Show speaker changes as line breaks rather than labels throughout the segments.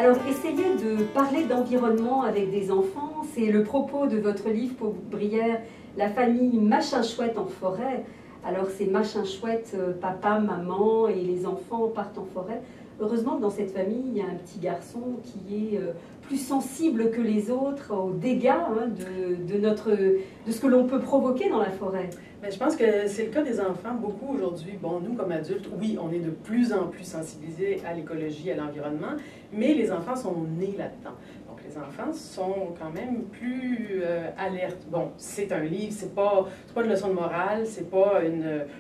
Alors, essayez de parler d'environnement avec des enfants. C'est le propos de votre livre, Paul Brière, La famille machin chouette en forêt. Alors, c'est machin chouette, papa, maman et les enfants partent en forêt. Heureusement que dans cette famille, il y a un petit garçon qui est plus sensible que les autres aux dégâts de ce que l'on peut provoquer dans la forêt.
Mais je pense que c'est le cas des enfants beaucoup aujourd'hui. Bon, nous, comme adultes, oui, on est de plus en plus sensibilisés à l'écologie, à l'environnement, mais les enfants sont nés là-dedans. Donc, les enfants sont quand même plus alertes. Bon, c'est un livre, c'est pas une leçon de morale, c'est pas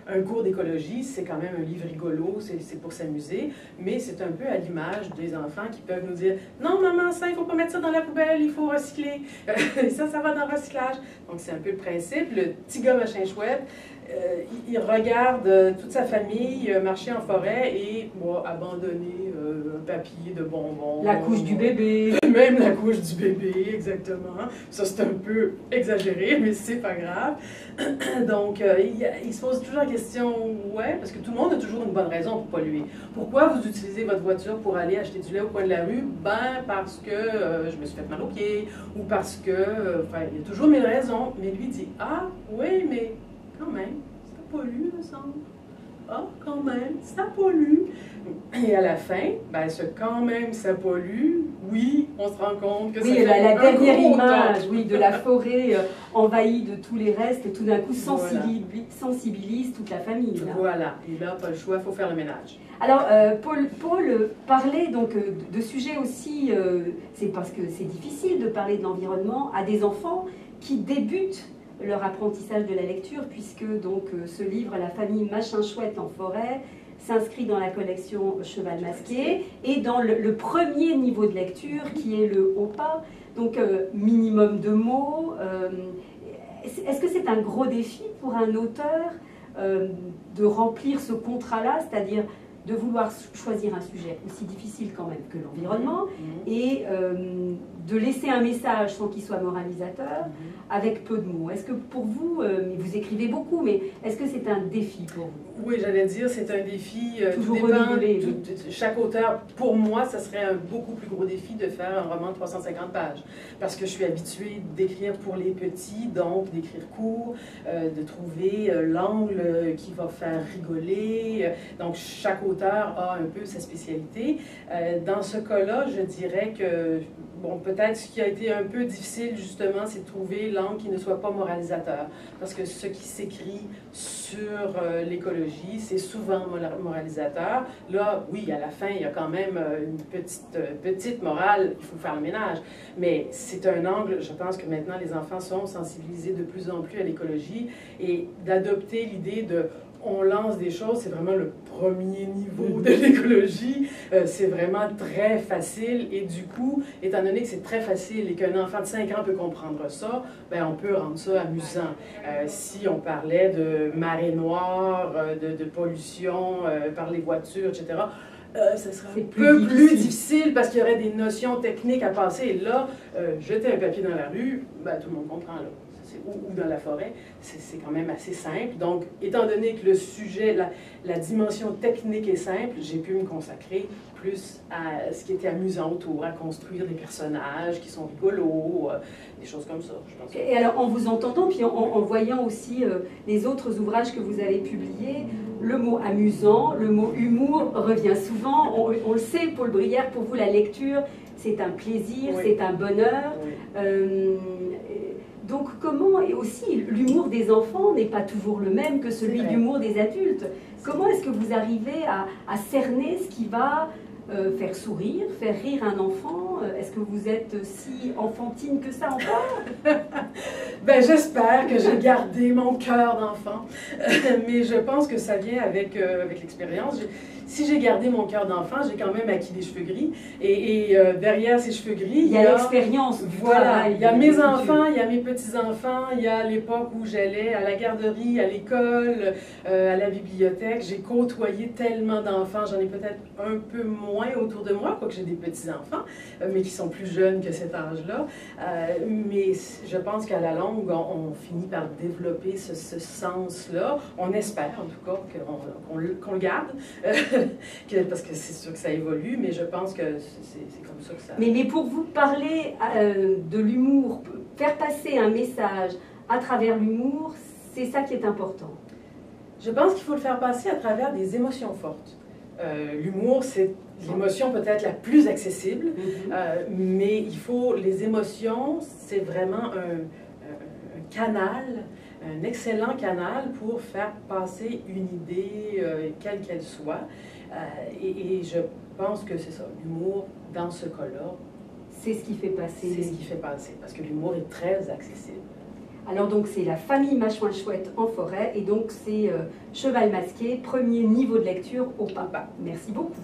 un cours d'écologie, c'est quand même un livre rigolo, c'est pour s'amuser, mais c'est un peu à l'image des enfants qui peuvent nous dire « Non, maman, ça, il faut pas mettre ça dans la poubelle, il faut recycler. Ça va dans le recyclage. » Donc, c'est un peu le principe. Le petit gars machin chouette, il regarde toute sa famille marcher en forêt et abandonner un papier de bonbons.
La couche du bébé.
Même la couche du bébé, exactement. Ça, c'est un peu exagéré, mais c'est pas grave. Donc, il se pose toujours la question, ouais, parce que tout le monde a toujours une bonne raison pour polluer. Pourquoi vous utilisez votre voiture pour aller acheter du lait au coin de la rue? Ben, parce que je me suis fait mal aux pieds, ou parce que, il y a toujours mille raisons. Mais lui dit, ah, oui, mais quand même, ça pollue, me semble. Ah, quand même, ça pollue. Et à la fin, ben, quand même ça pollue, oui, on se rend compte que ça fait
la dernière image,
temps.
oui, de la forêt envahie de tous les restes, tout d'un coup sensibilise toute la famille. Là.
Voilà, et là, pas le choix, il faut faire le ménage.
Alors, Paul parlait donc de sujets aussi, c'est parce que c'est difficile de parler de l'environnement à des enfants qui débutent leur apprentissage de la lecture, puisque donc ce livre, La famille machin chouette en forêt, s'inscrit dans la collection Cheval masqué et dans le premier niveau de lecture qui est le haut pas, donc minimum de mots. Est-ce que c'est un gros défi pour un auteur de remplir ce contrat-là, c'est-à-dire de vouloir choisir un sujet aussi difficile quand même que l'environnement et de laisser un message sans qu'il soit moralisateur avec peu de mots. Est-ce que pour vous, vous écrivez beaucoup, mais est-ce que c'est un défi pour vous?
Oui, j'allais dire, c'est un défi.
Toujours
tout dépend,
renouvelé.
Chaque auteur, pour moi, ça serait un beaucoup plus gros défi de faire un roman de 350 pages. Parce que je suis habituée d'écrire pour les petits, donc d'écrire court, de trouver l'angle qui va faire rigoler. Donc, chaque auteur a un peu sa spécialité. Dans ce cas-là, je dirais que, bon, peut-être ce qui a été un peu difficile, justement, c'est de trouver l'angle qui ne soit pas moralisateur. Parce que ce qui s'écrit sur l'écologie, c'est souvent moralisateur. Là, oui, à la fin, il y a quand même une petite morale, il faut faire le ménage. Mais c'est un angle, je pense que maintenant, les enfants sont sensibilisés de plus en plus à l'écologie et d'adopter l'idée de on lance des choses, c'est vraiment le premier niveau de l'écologie. C'est vraiment très facile et du coup, étant donné que c'est très facile et qu'un enfant de 5 ans peut comprendre ça, ben, on peut rendre ça amusant. Si on parlait de marée noire, de pollution par les voitures, etc., ça serait un peu plus difficile parce qu'il y aurait des notions techniques à passer. Et là, jeter un papier dans la rue, ben, tout le monde comprend là. Ou dans la forêt, c'est quand même assez simple. Donc, étant donné que le sujet, la dimension technique est simple, j'ai pu me consacrer plus à ce qui était amusant autour, à construire des personnages qui sont rigolos, des choses comme ça, je pense.
Et alors, en vous entendant, puis en voyant aussi les autres ouvrages que vous avez publiés, le mot amusant, le mot humour revient souvent. On le sait, Paul Brière, pour vous, la lecture, c'est un plaisir, c'est un bonheur. Donc comment, et aussi l'humour des enfants n'est pas toujours le même que celui d'humour des adultes. Comment est-ce que vous arrivez à cerner ce qui va faire sourire, faire rire un enfant? Est-ce que vous êtes si enfantine que ça encore?
Ben, j'espère que j'ai gardé mon cœur d'enfant, mais je pense que ça vient avec l'expérience. Si j'ai gardé mon cœur d'enfant, j'ai quand même acquis des cheveux gris. Et derrière ces cheveux gris,
il y a l'expérience.
Voilà, il y a mes enfants, il y a mes petits-enfants, il y a l'époque où j'allais à la garderie, à l'école, à la bibliothèque. J'ai côtoyé tellement d'enfants, j'en ai peut-être un peu moins autour de moi, quoique j'ai des petits-enfants, mais qui sont plus jeunes que cet âge-là. Mais je pense qu'à la longue, on finit par développer ce sens-là. On espère en tout cas qu'on le garde. parce que c'est sûr que ça évolue, mais je pense que c'est comme ça que ça...
Mais pour vous parler de l'humour, faire passer un message à travers l'humour, c'est ça qui est important.
Je pense qu'il faut le faire passer à travers des émotions fortes. L'humour, c'est l'émotion peut-être la plus accessible, mais il faut, les émotions, c'est vraiment un canal, un excellent canal pour faire passer une idée, quelle qu'elle soit. Et je pense que c'est ça, l'humour, dans ce cas-là,
c'est ce qui fait passer.
C'est ce qui fait passer, parce que l'humour est très accessible.
Alors donc c'est La famille Machouin Chouette en forêt, et donc c'est Cheval masqué, premier niveau de lecture au pas. Merci beaucoup.